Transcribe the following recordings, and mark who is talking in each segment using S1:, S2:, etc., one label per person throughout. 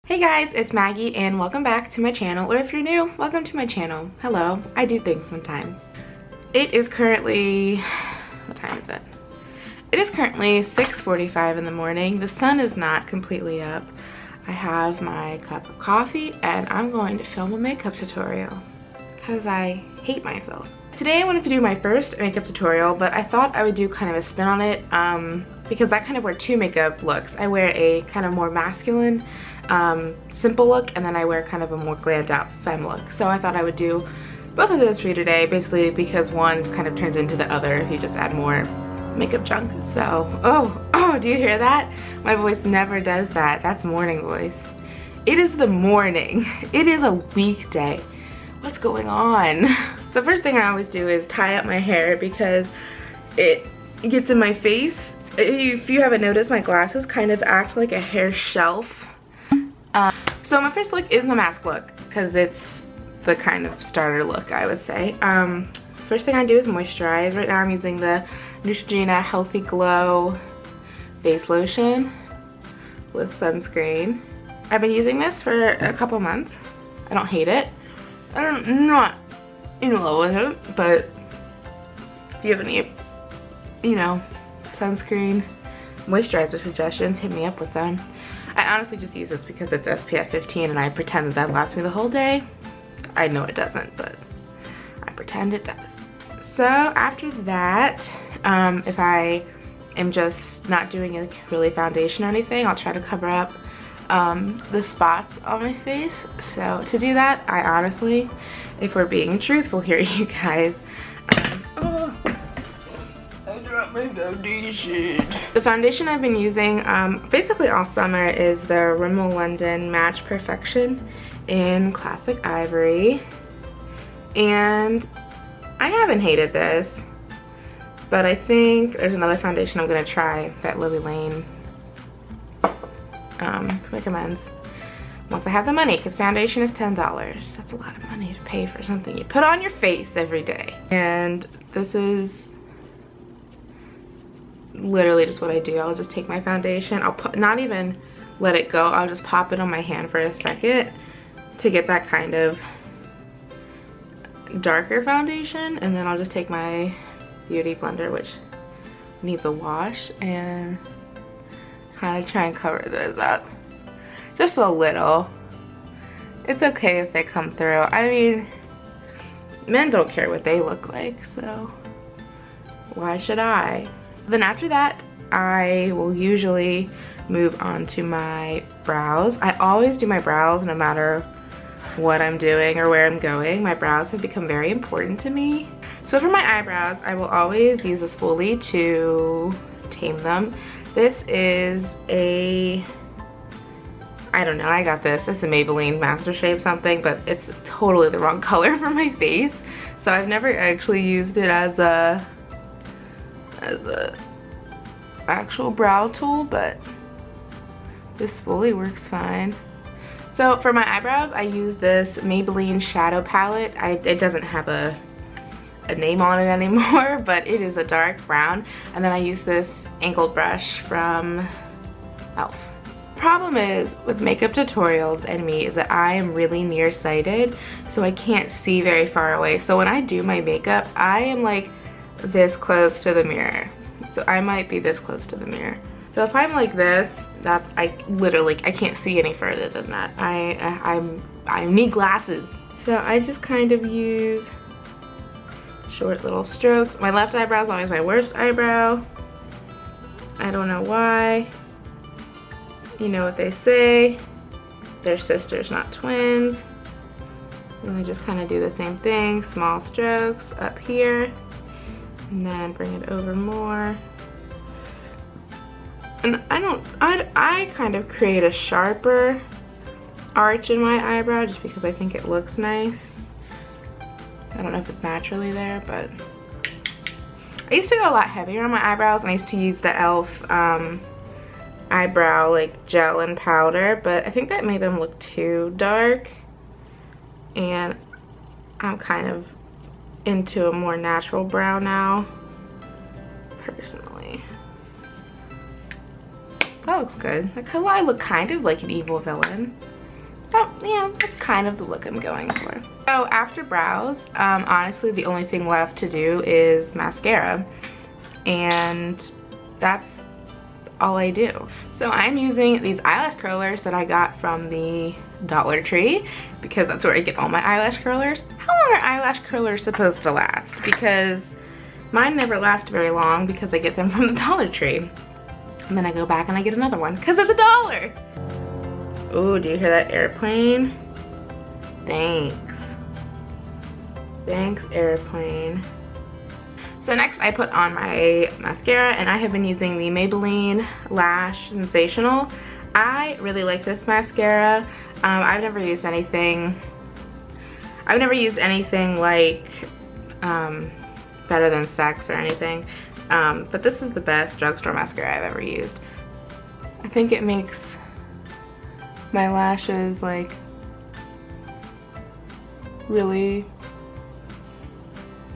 S1: Hey guys, it's Maggie and welcome back to my channel, or if you're new, welcome to my channel. Hello, I do things sometimes. It is currently, what time is it? It is currently 6:45 in the morning. The sun is not completely up. I have my cup of coffee and I'm going to film a makeup tutorial because I hate myself. Today I wanted to do my first makeup tutorial, but I thought I would do kind of a spin on it because I kind of wear two makeup looks. I wear a kind of more masculine, simple look, and then I wear kind of a more glammed out femme look. So I thought I would do both of those for you today, basically because one kind of turns into the other if you just add more makeup junk. So, oh, do you hear that? My voice never does that. That's morning voice. It is the morning. It is a weekday. What's going on? So first thing I always do is tie up my hair because it gets in my face. If you haven't noticed, my glasses kind of act like a hair shelf. So my first look is my mask look because it's the kind of starter look, I would say. First thing I do is moisturize. Right now I'm using the Neutrogena Healthy Glow Face Lotion with sunscreen. I've been using this for a couple months. I don't hate it. I'm not in love with it, but if you have any, sunscreen, moisturizer suggestions, hit me up with them. I honestly just use this because it's SPF 15 and I pretend that lasts me the whole day. I know it doesn't, but I pretend it does. So after that, if I am just not doing a really foundation or anything, I'll try to cover up the spots on my face. So to do that, I honestly, if we're being truthful here, you guys, I dropped my foundation. The foundation I've been using basically all summer is the Rimmel London Match Perfection in Classic Ivory, and I haven't hated this, but I think there's another foundation I'm gonna try that Lily Lane recommends once I have the money, because foundation is $10. That's a lot of money to pay for something you put on your face every day. And this is literally just what I do. I'll just take my foundation, I'll not even let it go, I'll just pop it on my hand for a second to get that kind of darker foundation, and then I'll just take my beauty blender, which needs a wash, and kind of try and cover this up just a little. It's okay if they come through. I mean, men don't care what they look like, so why should I? Then after that, I will usually move on to my brows. I always do my brows no matter what I'm doing or where I'm going. My brows have become very important to me. So for my eyebrows, I will always use a spoolie to tame them. This is a, I don't know, I got this. It's a Maybelline Master Shape something, but it's totally the wrong color for my face. So I've never actually used it as a actual brow tool, but this spoolie works fine. So for my eyebrows, I use this Maybelline Shadow Palette. It doesn't have a name on it anymore, but it is a dark brown. And then I use this angled brush from e.l.f. Problem is with makeup tutorials and me is that I am really nearsighted, so I can't see very far away. So when I do my makeup, I am like this close to the mirror. So I might be this close to the mirror. So if I'm like this, I can't see any further than that. I need glasses. So I just kind of use short little strokes. My left eyebrow is always my worst eyebrow. I don't know why. You know what they say, they're sisters, not twins. And I just kind of do the same thing, small strokes up here, and then bring it over more. And I kind of create a sharper arch in my eyebrow just because I think it looks nice. I don't know if it's naturally there, but I used to go a lot heavier on my eyebrows, and I used to use the e.l.f. Eyebrow like gel and powder, but I think that made them look too dark, and I'm kind of into a more natural brow now, personally. That looks good. I look kind of like an evil villain. yeah, that's kind of the look I'm going for. So after brows, honestly the only thing left to do is mascara, and that's all I do. So I'm using these eyelash curlers that I got from the Dollar Tree, because that's where I get all my eyelash curlers. How long are eyelash curlers supposed to last? Because mine never last very long because I get them from the Dollar Tree. And then I go back and I get another one because it's $1. Oh, do you hear that airplane? Thanks. Thanks, airplane. So next I put on my mascara, and I have been using the Maybelline Lash Sensational. I really like this mascara. I've never used anything like Better Than Sex or anything. But this is the best drugstore mascara I've ever used. I think it makes my lashes like really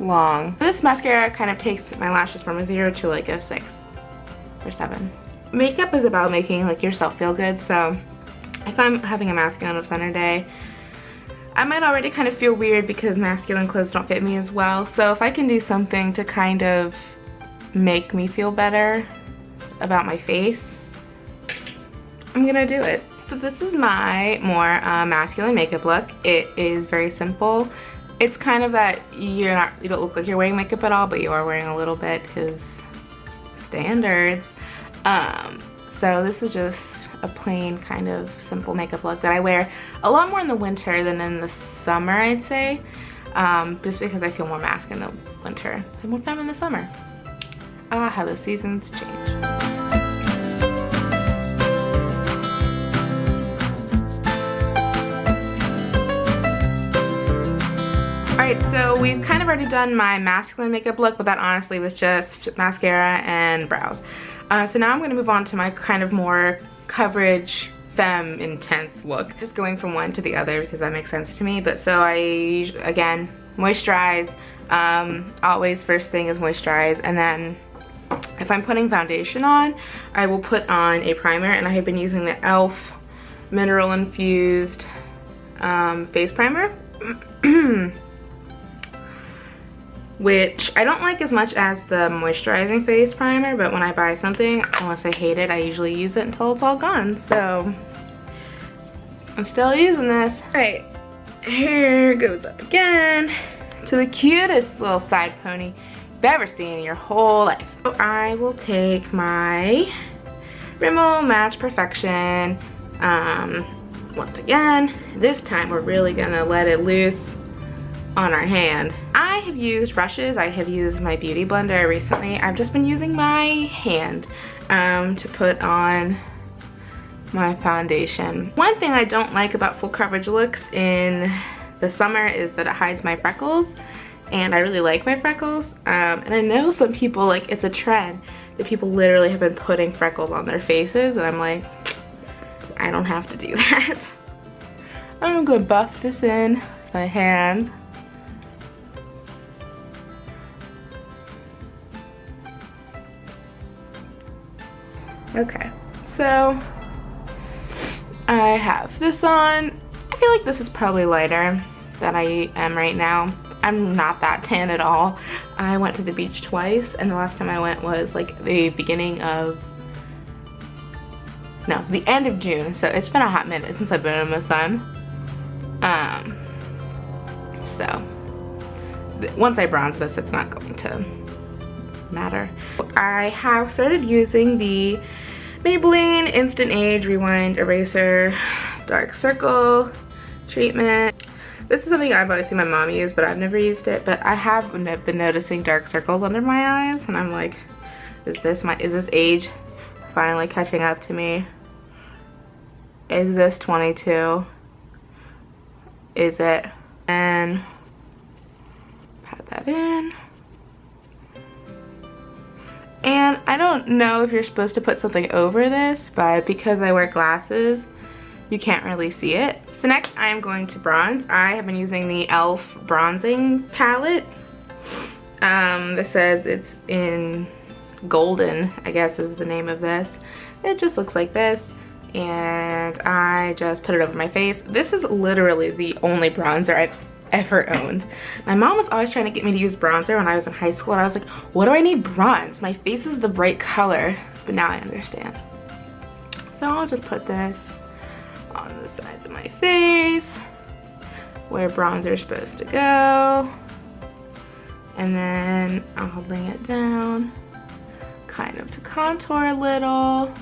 S1: long. This mascara kind of takes my lashes from a 0 to like a 6 or 7. Makeup is about making like yourself feel good, so if I'm having a masculine center day, I might already kind of feel weird because masculine clothes don't fit me as well. So if I can do something to kind of make me feel better about my face, I'm gonna do it. So this is my more masculine makeup look. It is very simple. It's kind of that you don't look like you're wearing makeup at all, but you are wearing a little bit because standards. So this is just a plain kind of simple makeup look that I wear a lot more in the winter than in the summer, I'd say. Just because I feel more mask in the winter and more femme in the summer. Ah, how the seasons change. Alright, so we've kind of already done my masculine makeup look, but that honestly was just mascara and brows. So now I'm going to move on to my kind of more coverage femme intense look. Just going from one to the other because that makes sense to me. But so I, again, moisturize. Always first thing is moisturize, and then if I'm putting foundation on, I will put on a primer, and I have been using the e.l.f. mineral infused face primer. Which I don't like as much as the moisturizing face primer, but when I buy something, unless I hate it, I usually use it until it's all gone. So I'm still using this. Alright, hair goes up again to the cutest little side pony you've ever seen in your whole life. So I will take my Rimmel Match Perfection. Once again, this time we're really gonna let it loose on our hand. I have used brushes, I have used my beauty blender recently. I've just been using my hand to put on my foundation. One thing I don't like about full coverage looks in the summer is that it hides my freckles, and I really like my freckles. And I know some people, like, it's a trend that people literally have been putting freckles on their faces, and I'm like, I don't have to do that. I'm gonna buff this in with my hands. Okay, so I have this on. I feel like this is probably lighter than I am right now. I'm not that tan at all. I went to the beach twice, and the last time I went was like the beginning of, no, the end of June. So it's been a hot minute since I've been in the sun. So once I bronze this, it's not going to matter. I have started using the Maybelline Instant Age Rewind Eraser Dark Circle treatment. This is something I've always seen my mom use, but I've never used it. But I have been noticing dark circles under my eyes, and I'm like, is this age finally catching up to me? Is this 22? Is it? And pat that in. And I don't know if you're supposed to put something over this, but because I wear glasses, you can't really see it. So next I am going to bronze. I have been using the e.l.f. bronzing palette. This says it's in golden, I guess is the name of this. It just looks like this. and I just put it over my face. This is literally the only bronzer I've ever owned. My mom was always trying to get me to use bronzer when I was in high school, and I was like, what do I need bronze? My face is the bright color. But now I understand. So I'll just put this on the sides of my face where bronzer is supposed to go, and then I'll bring it down kind of to contour a little,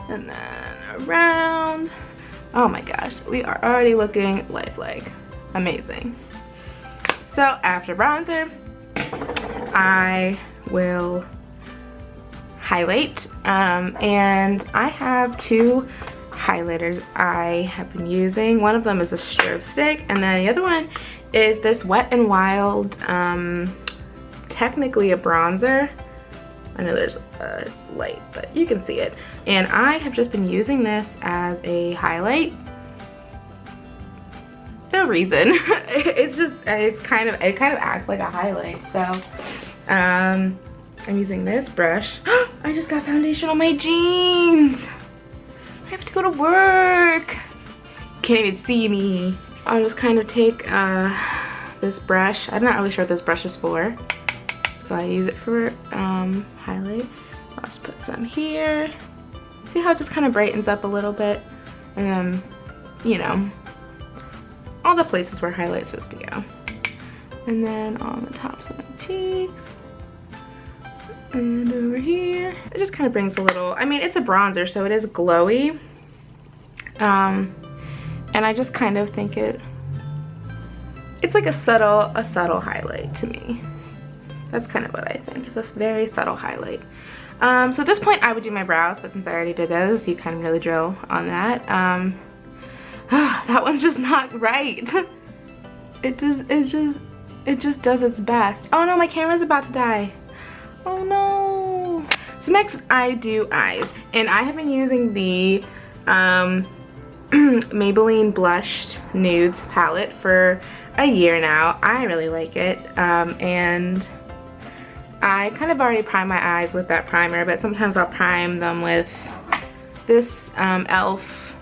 S1: and then around. Oh my gosh, we are already looking lifelike. Amazing. So after bronzer, I will highlight, and I have two highlighters I have been using. One of them is a strobe stick, and then the other one is this Wet n Wild, technically a bronzer. I know there's a light, but you can see it. And I have just been using this as a highlight. No reason. it kind of acts like a highlight. So I'm using this brush. I just got foundation on my jeans. I have to go to work. Can't even see me. I'll just kind of take this brush. I'm not really sure what this brush is for, so I use it for highlight. I'll just put some here. See how it just kind of brightens up a little bit, and then, you know, all the places where highlight's supposed to go. And then on the tops of my cheeks. And over here. It just kind of brings a little, I mean, it's a bronzer, so it is glowy. And I just kind of think it's like a subtle highlight to me. That's kind of what I think. It's a very subtle highlight. So at this point I would do my brows, but since I already did those, you kind of know the drill on that. That one's just not right. It just does its best. Oh no, my camera's about to die. Oh no. So next I do eyes, and I have been using the Maybelline Blushed Nudes palette for a year now. I really like it, and I kind of already prime my eyes with that primer, but sometimes I'll prime them with this e.l.f.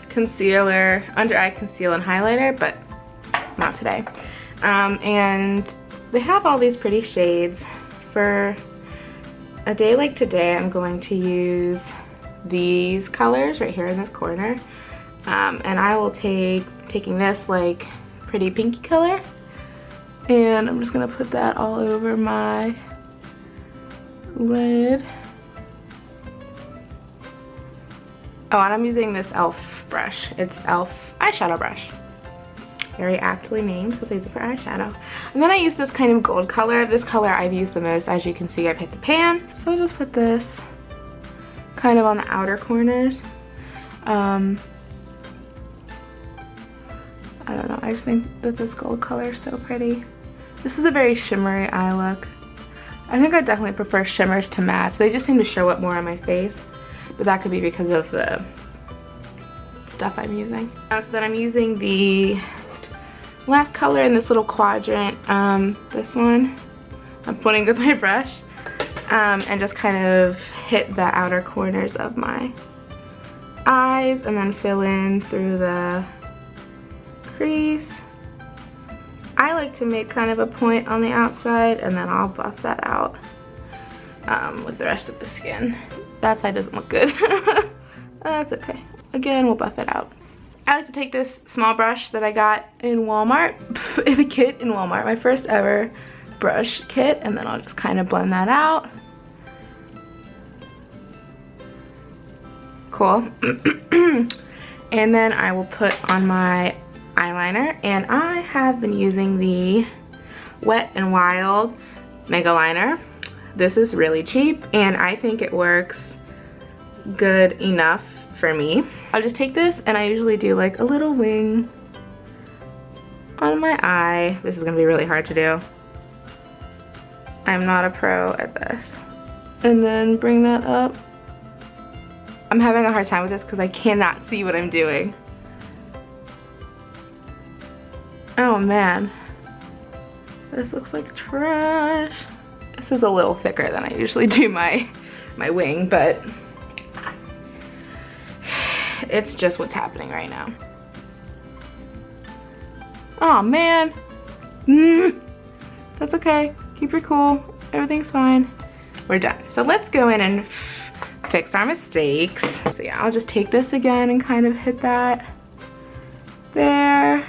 S1: concealer, under eye conceal and highlighter, but not today. And they have all these pretty shades. For a day like today, I'm going to use these colors right here in this corner, and I will taking this like pretty pinky color, and I'm just gonna put that all over my lid. Oh, and I'm using this e.l.f. brush. It's e.l.f. eyeshadow brush. Very aptly named because I use it for eyeshadow. And then I use this kind of gold color. This color I've used the most. As you can see, I've hit the pan. So I just put this kind of on the outer corners. I don't know. I just think that this gold color is so pretty. This is a very shimmery eye look. I think I definitely prefer shimmers to mattes. They just seem to show up more on my face. But that could be because of the stuff I'm using. So then I'm using the last color in this little quadrant, this one. I'm putting with my brush, and just kind of hit the outer corners of my eyes, and then fill in through the crease. I like to make kind of a point on the outside, and then I'll buff that out with the rest of the skin. That side doesn't look good. That's okay. Again, we'll buff it out. I like to take this small brush that I got in Walmart, in a kit in Walmart, my first ever brush kit, and then I'll just kind of blend that out. Cool. And then I will put on my eyeliner, and I have been using the Wet n Wild Mega Liner. This is really cheap, and I think it works good enough for me. I'll just take this, and I usually do like a little wing on my eye. This is gonna be really hard to do. I'm not a pro at this. And then bring that up. I'm having a hard time with this because I cannot see what I'm doing. Oh man, this looks like trash. This is a little thicker than I usually do my wing, but it's just what's happening right now. Oh man. That's okay. Keep your cool. Everything's fine. We're done. So let's go in and fix our mistakes. So yeah, I'll just take this again and kind of hit that there.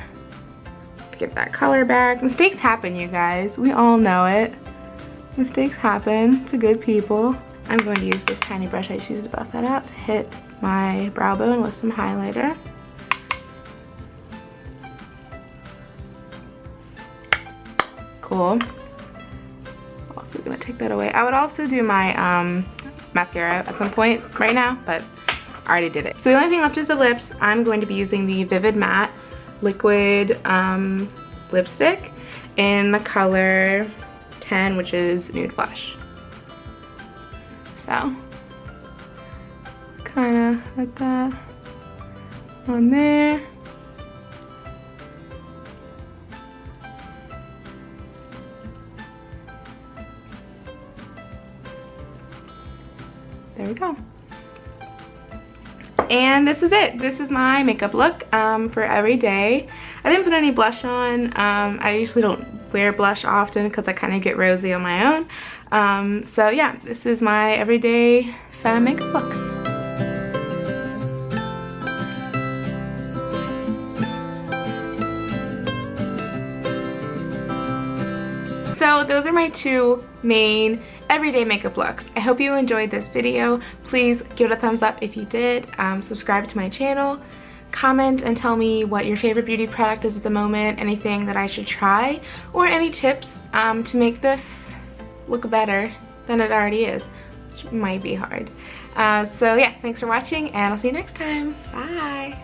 S1: Get that color back. Mistakes happen, you guys. We all know it. Mistakes happen to good people. I'm going to use this tiny brush I just used to buff that out to hit my brow bone with some highlighter. Cool. Also gonna take that away. I would also do my mascara at some point right now, but I already did it. So the only thing left is the lips. I'm going to be using the Vivid Matte liquid lipstick in the color 10, which is Nude Flesh. So kind of put that on there. There we go. And this is it. This is my makeup look for every day. I didn't put any blush on. I usually don't wear blush often because I kind of get rosy on my own. So yeah, this is my everyday Femme makeup look. So those are my two main everyday makeup looks. I hope you enjoyed this video. Please give it a thumbs up if you did. Subscribe to my channel. Comment and tell me what your favorite beauty product is at the moment, anything that I should try, or any tips to make this look better than it already is, which might be hard. So yeah, thanks for watching, and I'll see you next time. Bye!